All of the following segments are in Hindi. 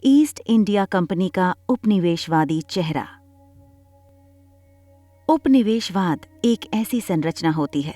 ईस्ट इंडिया कंपनी का उपनिवेशवादी चेहरा। उपनिवेशवाद एक ऐसी संरचना होती है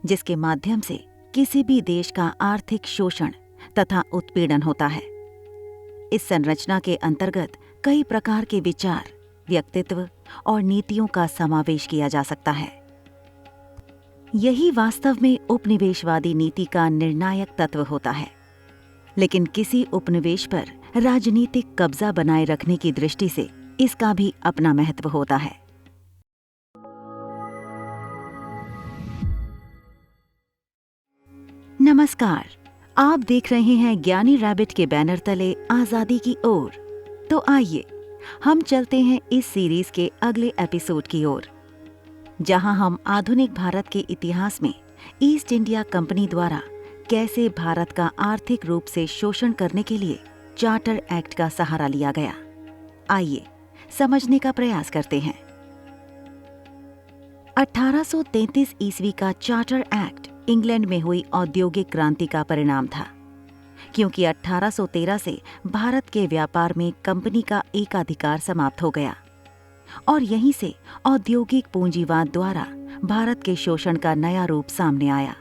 जिसके माध्यम से किसी भी देश का आर्थिक शोषण तथा उत्पीड़न होता है। इस संरचना के अंतर्गत कई प्रकार के विचार, व्यक्तित्व और नीतियों का समावेश किया जा सकता है। यही वास्तव में उपनिवेशवादी नीति का निर्णायक तत्व होता है। लेकिन किसी उपनिवेश पर राजनीतिक कब्जा बनाए रखने की दृष्टि से इसका भी अपना महत्व होता है। नमस्कार, आप देख रहे हैं ज्ञानी रैबिट के बैनर तले आजादी की ओर। तो आइए हम चलते हैं इस सीरीज के अगले एपिसोड की ओर, जहां हम आधुनिक भारत के इतिहास में ईस्ट इंडिया कंपनी द्वारा कैसे भारत का आर्थिक रूप से शोषण करने के लिए चार्टर एक्ट का सहारा लिया गया। आइए समझने का प्रयास करते हैं। 1833 ईस्वी का चार्टर एक्ट इंग्लैंड में हुई औद्योगिक क्रांति का परिणाम था, क्योंकि 1813 से भारत के व्यापार में कंपनी का एकाधिकार समाप्त हो गया और यहीं से औद्योगिक पूंजीवाद द्वारा भारत के शोषण का नया रूप सामने आया।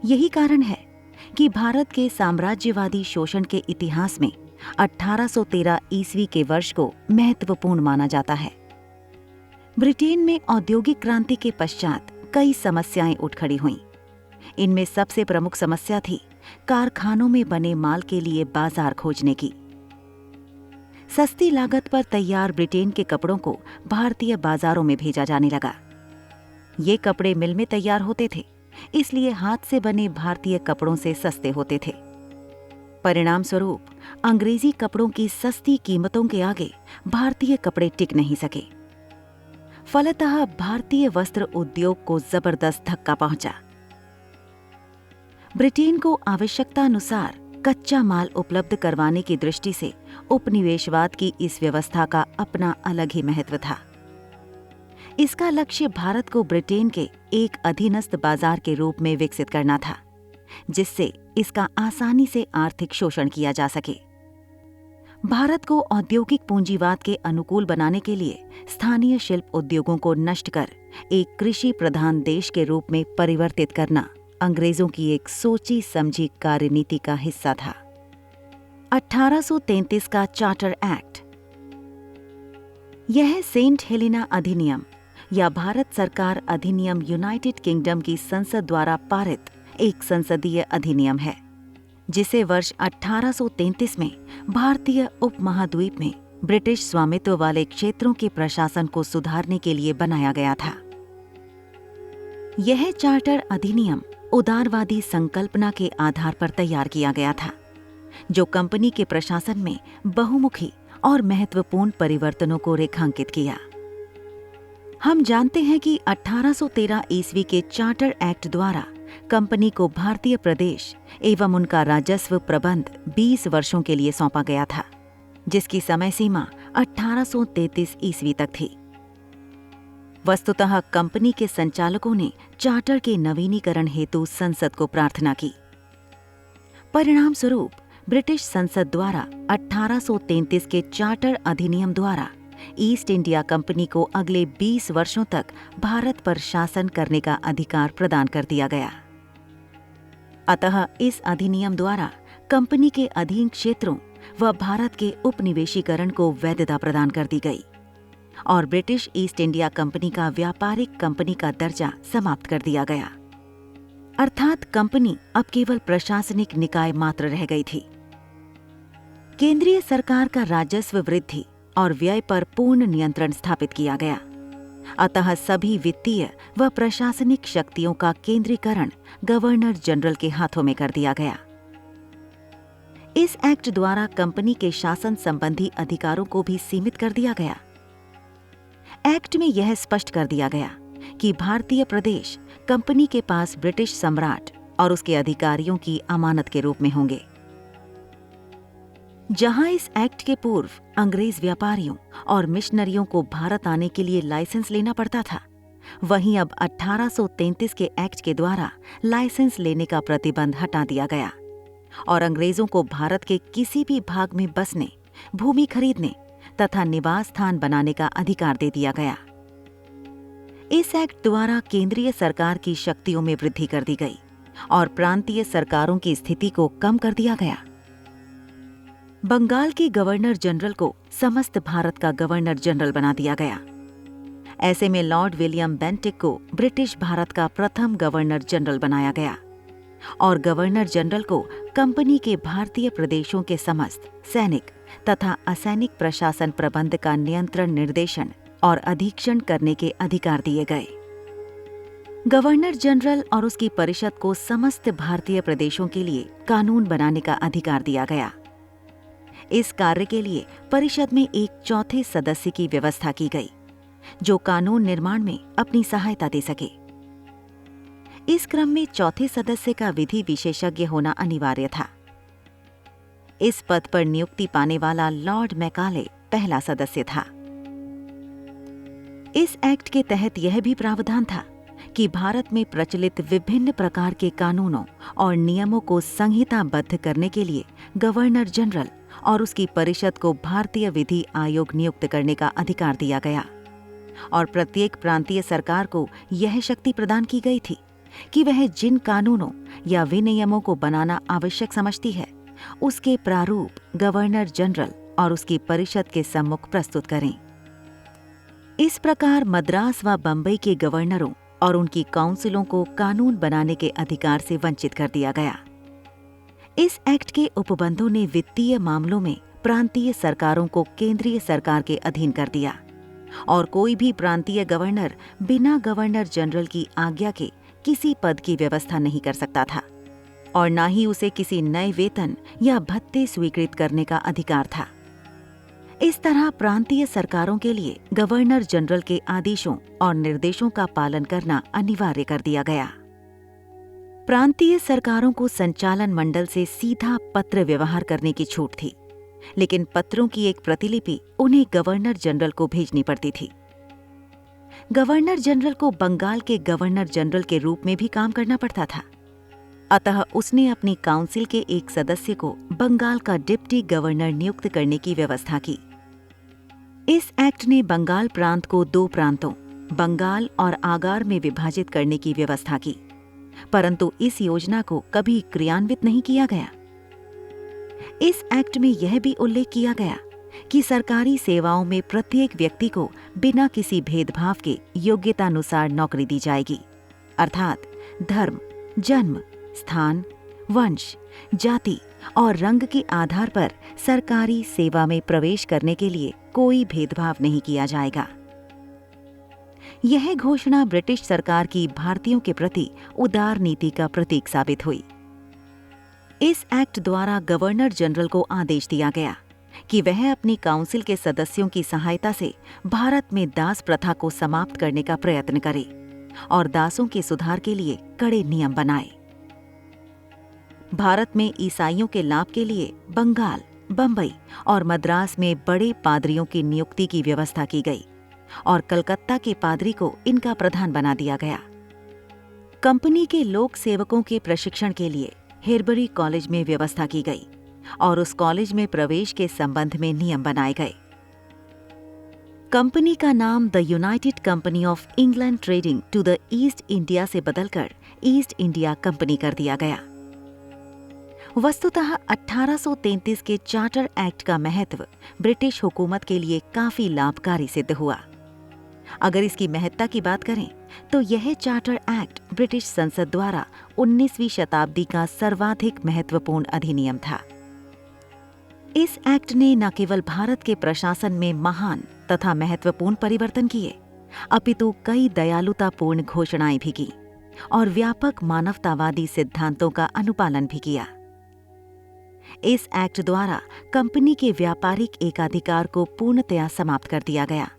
यही कारण है कि भारत के साम्राज्यवादी शोषण के इतिहास में 1813 ईस्वी के वर्ष को महत्वपूर्ण माना जाता है। ब्रिटेन में औद्योगिक क्रांति के पश्चात कई समस्याएं उठ खड़ी हुईं। इनमें सबसे प्रमुख समस्या थी कारखानों में बने माल के लिए बाजार खोजने की। सस्ती लागत पर तैयार ब्रिटेन के कपड़ों को भारतीय बाजारों में भेजा जाने लगा। ये कपड़े मिल में तैयार होते थे, इसलिए हाथ से बने भारतीय कपड़ों से सस्ते होते थे। परिणाम स्वरूप अंग्रेजी कपड़ों की सस्ती कीमतों के आगे भारतीय कपड़े टिक नहीं सके। फलतः भारतीय वस्त्र उद्योग को जबरदस्त धक्का पहुंचा। ब्रिटेन को आवश्यकतानुसार कच्चा माल उपलब्ध करवाने की दृष्टि से उपनिवेशवाद की इस व्यवस्था का अपना अलग ही महत्व था। इसका लक्ष्य भारत को ब्रिटेन के एक अधीनस्थ बाजार के रूप में विकसित करना था, जिससे इसका आसानी से आर्थिक शोषण किया जा सके। भारत को औद्योगिक पूंजीवाद के अनुकूल बनाने के लिए स्थानीय शिल्प उद्योगों को नष्ट कर एक कृषि प्रधान देश के रूप में परिवर्तित करना अंग्रेजों की एक सोची समझी कार्यनीति का हिस्सा था। 1833 का चार्टर एक्ट, यह सेंट हेलेना अधिनियम या भारत सरकार अधिनियम यूनाइटेड किंगडम की संसद द्वारा पारित एक संसदीय अधिनियम है, जिसे वर्ष 1833 में भारतीय उपमहाद्वीप में ब्रिटिश स्वामित्व वाले क्षेत्रों के प्रशासन को सुधारने के लिए बनाया गया था। यह चार्टर अधिनियम उदारवादी संकल्पना के आधार पर तैयार किया गया था, जो कंपनी के प्रशासन में बहुमुखी और महत्वपूर्ण परिवर्तनों को रेखांकित किया। हम जानते हैं कि 1813 ईस्वी के चार्टर एक्ट द्वारा कंपनी को भारतीय प्रदेश एवं उनका राजस्व प्रबंध 20 वर्षों के लिए सौंपा गया था, जिसकी समय सीमा 1833 ईस्वी तक थी। वस्तुतः कंपनी के संचालकों ने चार्टर के नवीनीकरण हेतु संसद को प्रार्थना की। परिणाम स्वरूप ब्रिटिश संसद द्वारा 1833 के चार्टर अधिनियम द्वारा ईस्ट इंडिया कंपनी को अगले 20 वर्षों तक भारत पर शासन करने का अधिकार प्रदान कर दिया गया। अतः इस अधिनियम द्वारा कंपनी के अधीन क्षेत्रों व भारत के उपनिवेशीकरण को वैधता प्रदान कर दी गई और ब्रिटिश ईस्ट इंडिया कंपनी का व्यापारिक कंपनी का दर्जा समाप्त कर दिया गया। अर्थात कंपनी अब केवल प्रशासनिक निकाय मात्र रह गई थी। केंद्रीय सरकार का राजस्व वृद्धि और व्यय पर पूर्ण नियंत्रण स्थापित किया गया। अतः सभी वित्तीय व प्रशासनिक शक्तियों का केंद्रीकरण गवर्नर जनरल के हाथों में कर दिया गया। इस एक्ट द्वारा कंपनी के शासन संबंधी अधिकारों को भी सीमित कर दिया गया। एक्ट में यह स्पष्ट कर दिया गया कि भारतीय प्रदेश कंपनी के पास ब्रिटिश सम्राट और उसके अधिकारियों की अमानत के रूप में होंगे। जहां इस एक्ट के पूर्व अंग्रेज व्यापारियों और मिशनरियों को भारत आने के लिए लाइसेंस लेना पड़ता था, वहीं अब 1833 के एक्ट के द्वारा लाइसेंस लेने का प्रतिबंध हटा दिया गया और अंग्रेजों को भारत के किसी भी भाग में बसने, भूमि खरीदने तथा निवास स्थान बनाने का अधिकार दे दिया गया। इस एक्ट द्वारा केंद्रीय सरकार की शक्तियों में वृद्धि कर दी गई और प्रांतीय सरकारों की स्थिति को कम कर दिया गया। बंगाल के गवर्नर जनरल को समस्त भारत का गवर्नर जनरल बना दिया गया। ऐसे में लॉर्ड विलियम बेंटिक को ब्रिटिश भारत का प्रथम गवर्नर जनरल बनाया गया और गवर्नर जनरल को कंपनी के भारतीय प्रदेशों के समस्त सैनिक तथा असैनिक प्रशासन प्रबंध का नियंत्रण, निर्देशन और अधीक्षण करने के अधिकार दिए गए। गवर्नर जनरल और उसकी परिषद को समस्त भारतीय प्रदेशों के लिए कानून बनाने का अधिकार दिया गया। इस कार्य के लिए परिषद में एक चौथे सदस्य की व्यवस्था की गई, जो कानून निर्माण में अपनी सहायता दे सके। इस क्रम में चौथे सदस्य का विधि विशेषज्ञ होना अनिवार्य था। इस पद पर नियुक्ति पाने वाला लॉर्ड मैकाले पहला सदस्य था। इस एक्ट के तहत यह भी प्रावधान था कि भारत में प्रचलित विभिन्न प्रकार के कानूनों और नियमों को संहिताबद्ध करने के लिए गवर्नर जनरल और उसकी परिषद को भारतीय विधि आयोग नियुक्त करने का अधिकार दिया गया और प्रत्येक प्रांतीय सरकार को यह शक्ति प्रदान की गई थी कि वह जिन कानूनों या विनियमों को बनाना आवश्यक समझती है, उसके प्रारूप गवर्नर जनरल और उसकी परिषद के सम्मुख प्रस्तुत करें। इस प्रकार मद्रास व बंबई के गवर्नरों और उनकी काउंसिलों को कानून बनाने के अधिकार से वंचित कर दिया गया। इस एक्ट के उपबंधों ने वित्तीय मामलों में प्रांतीय सरकारों को केंद्रीय सरकार के अधीन कर दिया और कोई भी प्रांतीय गवर्नर बिना गवर्नर जनरल की आज्ञा के किसी पद की व्यवस्था नहीं कर सकता था और न ही उसे किसी नए वेतन या भत्ते स्वीकृत करने का अधिकार था। इस तरह प्रांतीय सरकारों के लिए गवर्नर जनरल के आदेशों और निर्देशों का पालन करना अनिवार्य कर दिया गया। प्रांतीय सरकारों को संचालन मंडल से सीधा पत्र व्यवहार करने की छूट थी, लेकिन पत्रों की एक प्रतिलिपि उन्हें गवर्नर जनरल को भेजनी पड़ती थी। गवर्नर जनरल को बंगाल के गवर्नर जनरल के रूप में भी काम करना पड़ता था, अतः उसने अपनी काउंसिल के एक सदस्य को बंगाल का डिप्टी गवर्नर नियुक्त करने की व्यवस्था की। इस एक्ट ने बंगाल प्रांत को दो प्रांतों, बंगाल और आगार में विभाजित करने की व्यवस्था की, परंतु इस योजना को कभी क्रियान्वित नहीं किया गया। इस एक्ट में यह भी उल्लेख किया गया कि सरकारी सेवाओं में प्रत्येक व्यक्ति को बिना किसी भेदभाव के योग्यतानुसार नौकरी दी जाएगी, अर्थात धर्म, जन्म, स्थान, वंश, जाति और रंग के आधार पर सरकारी सेवा में प्रवेश करने के लिए कोई भेदभाव नहीं किया जाएगा। यह घोषणा ब्रिटिश सरकार की भारतीयों के प्रति उदार नीति का प्रतीक साबित हुई। इस एक्ट द्वारा गवर्नर जनरल को आदेश दिया गया कि वह अपनी काउंसिल के सदस्यों की सहायता से भारत में दास प्रथा को समाप्त करने का प्रयत्न करे और दासों के सुधार के लिए कड़े नियम बनाए। भारत में ईसाइयों के लाभ के लिए बंगाल, बंबई और मद्रास में बड़े पादरियों की नियुक्ति की व्यवस्था की गई और कलकत्ता के पादरी को इनका प्रधान बना दिया गया। कंपनी के लोक सेवकों के प्रशिक्षण के लिए हेरबरी कॉलेज में व्यवस्था की गई और उस कॉलेज में प्रवेश के संबंध में नियम बनाए गए। कंपनी का नाम the United Company of England trading to the East India से बदलकर ईस्ट इंडिया कंपनी कर दिया गया। वस्तुतः 1833 के चार्टर एक्ट का महत्व ब्रिटिश हुकूमत के लिए काफी लाभकारी सिद्ध हुआ। अगर इसकी महत्ता की बात करें तो यह चार्टर एक्ट ब्रिटिश संसद द्वारा 19वीं शताब्दी का सर्वाधिक महत्वपूर्ण अधिनियम था। इस एक्ट ने न केवल भारत के प्रशासन में महान तथा महत्वपूर्ण परिवर्तन किए, अपितु कई दयालुतापूर्ण घोषणाएं भी की और व्यापक मानवतावादी सिद्धांतों का अनुपालन भी किया। इस एक्ट द्वारा कंपनी के व्यापारिक एकाधिकार को पूर्णतया समाप्त कर दिया गया।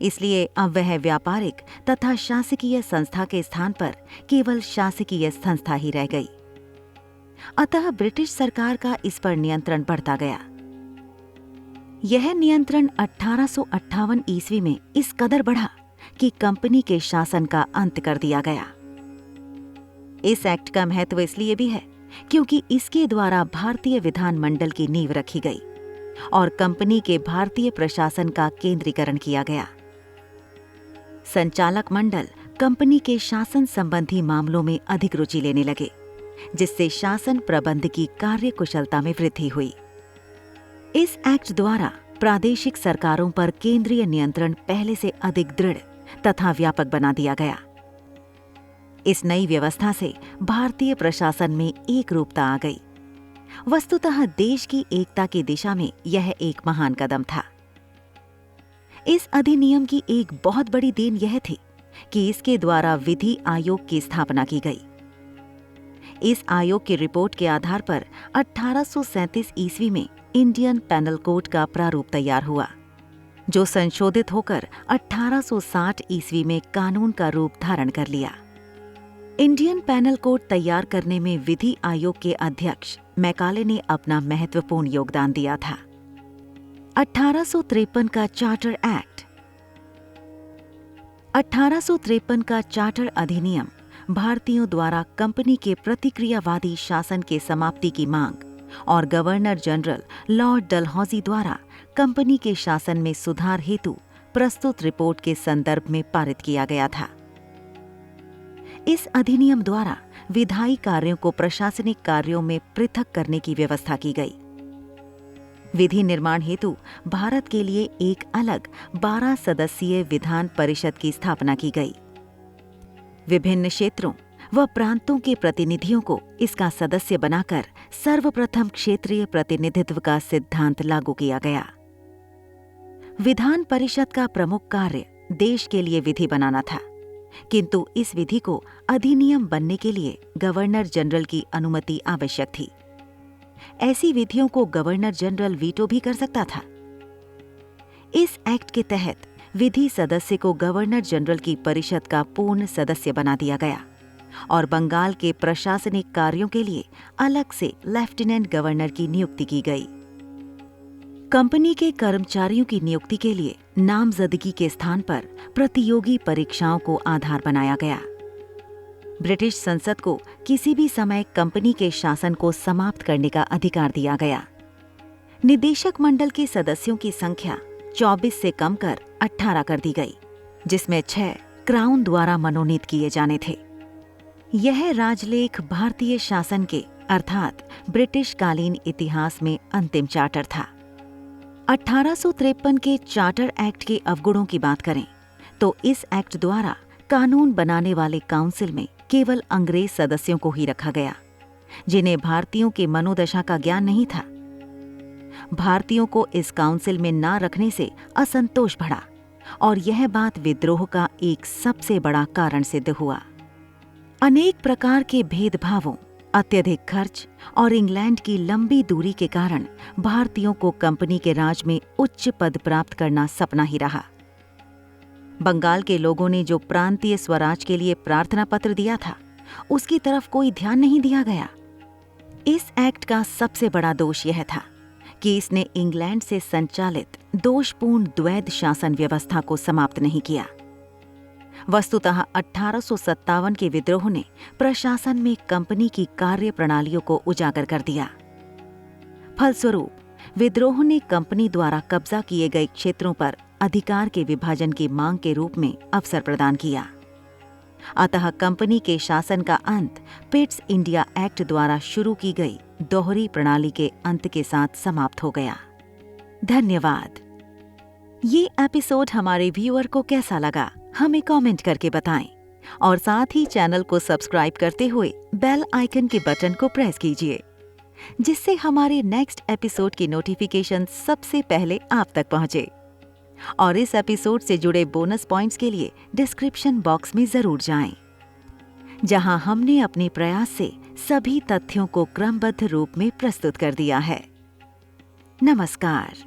इसलिए अब वह व्यापारिक तथा शासकीय संस्था के स्थान पर केवल शासकीय संस्था ही रह गई। अतः ब्रिटिश सरकार का इस पर नियंत्रण बढ़ता गया। यह नियंत्रण 1858 ईस्वी में इस कदर बढ़ा कि कंपनी के शासन का अंत कर दिया गया। इस एक्ट का महत्व इसलिए भी है क्योंकि इसके द्वारा भारतीय विधानमंडल की नींव रखी गई और कंपनी के भारतीय प्रशासन का केंद्रीकरण किया गया। संचालक मंडल कंपनी के शासन संबंधी मामलों में अधिक रुचि लेने लगे, जिससे शासन प्रबंध की कार्य कुशलता में वृद्धि हुई। इस एक्ट द्वारा प्रादेशिक सरकारों पर केंद्रीय नियंत्रण पहले से अधिक दृढ़ तथा व्यापक बना दिया गया। इस नई व्यवस्था से भारतीय प्रशासन में एकरूपता आ गई। वस्तुतः देश की एकता की दिशा में यह एक महान कदम था। इस अधिनियम की एक बहुत बड़ी देन यह थी कि इसके द्वारा विधि आयोग की स्थापना की गई। इस आयोग की रिपोर्ट के आधार पर 1837 ईस्वी में इंडियन पेनल कोड का प्रारूप तैयार हुआ, जो संशोधित होकर 1860 ईस्वी में कानून का रूप धारण कर लिया। इंडियन पेनल कोड तैयार करने में विधि आयोग के अध्यक्ष मैकाले ने अपना महत्वपूर्ण योगदान दिया था। 1853 का चार्टर एक्ट। 1853 का चार्टर अधिनियम भारतीयों द्वारा कंपनी के प्रतिक्रियावादी शासन के समाप्ति की मांग और गवर्नर जनरल लॉर्ड डलहौजी द्वारा कंपनी के शासन में सुधार हेतु प्रस्तुत रिपोर्ट के संदर्भ में पारित किया गया था। इस अधिनियम द्वारा विधायी कार्यों को प्रशासनिक कार्यों में पृथक करने की व्यवस्था की गई। विधि निर्माण हेतु भारत के लिए एक अलग 12 सदस्यीय विधान परिषद की स्थापना की गई। विभिन्न क्षेत्रों व प्रांतों के प्रतिनिधियों को इसका सदस्य बनाकर सर्वप्रथम क्षेत्रीय प्रतिनिधित्व का सिद्धांत लागू किया गया। विधान परिषद का प्रमुख कार्य देश के लिए विधि बनाना था, किंतु इस विधि को अधिनियम बनने के लिए गवर्नर जनरल की अनुमति आवश्यक थी। ऐसी विधियों को गवर्नर जनरल वीटो भी कर सकता था। इस एक्ट के तहत विधि सदस्य को गवर्नर जनरल की परिषद का पूर्ण सदस्य बना दिया गया और बंगाल के प्रशासनिक कार्यों के लिए अलग से लेफ्टिनेंट गवर्नर की नियुक्ति की गई। कंपनी के कर्मचारियों की नियुक्ति के लिए नामजदगी के स्थान पर प्रतियोगी परीक्षाओं को आधार बनाया गया। ब्रिटिश संसद को किसी भी समय कंपनी के शासन को समाप्त करने का अधिकार दिया गया। निदेशक मंडल के सदस्यों की संख्या 24 से कम कर 18 कर दी गई, जिसमें 6 क्राउन द्वारा मनोनीत किए जाने थे। यह राजलेख भारतीय शासन के अर्थात ब्रिटिश कालीन इतिहास में अंतिम चार्टर था। 1853 के चार्टर एक्ट के अवगुणों की बात करें तो इस एक्ट द्वारा कानून बनाने वाले काउंसिल में केवल अंग्रेज सदस्यों को ही रखा गया, जिन्हें भारतीयों के मनोदशा का ज्ञान नहीं था। भारतीयों को इस काउंसिल में न रखने से असंतोष बढ़ा और यह बात विद्रोह का एक सबसे बड़ा कारण सिद्ध हुआ। अनेक प्रकार के भेदभावों, अत्यधिक खर्च और इंग्लैंड की लंबी दूरी के कारण भारतीयों को कंपनी के राज में उच्च पद प्राप्त करना सपना ही रहा। बंगाल के लोगों ने जो प्रांतीय स्वराज के लिए प्रार्थना पत्र दिया था, उसकी तरफ कोई ध्यान नहीं दिया गया। इस एक्ट का सबसे बड़ा दोष यह था कि इसने इंग्लैंड से संचालित दोषपूर्ण द्वैध शासन व्यवस्था को समाप्त नहीं किया। वस्तुतः 1857 के विद्रोह ने प्रशासन में कंपनी की कार्य प्रणालियों को उजागर कर दिया। फलस्वरूप विद्रोह ने कंपनी द्वारा कब्जा किए गए क्षेत्रों पर अधिकार के विभाजन की मांग के रूप में अवसर प्रदान किया। अतः कंपनी के शासन का अंत पिट्स इंडिया एक्ट द्वारा शुरू की गई दोहरी प्रणाली के अंत के साथ समाप्त हो गया। धन्यवाद। ये एपिसोड हमारे व्यूअर को कैसा लगा, हमें कमेंट करके बताएं और साथ ही चैनल को सब्सक्राइब करते हुए बेल आइकन के बटन को प्रेस कीजिए, जिससे हमारे नेक्स्ट एपिसोड की नोटिफिकेशन सबसे पहले आप तक पहुंचे। और इस एपिसोड से जुड़े बोनस पॉइंट्स के लिए डिस्क्रिप्शन बॉक्स में जरूर जाएं, जहां हमने अपने प्रयास से सभी तथ्यों को क्रमबद्ध रूप में प्रस्तुत कर दिया है। नमस्कार।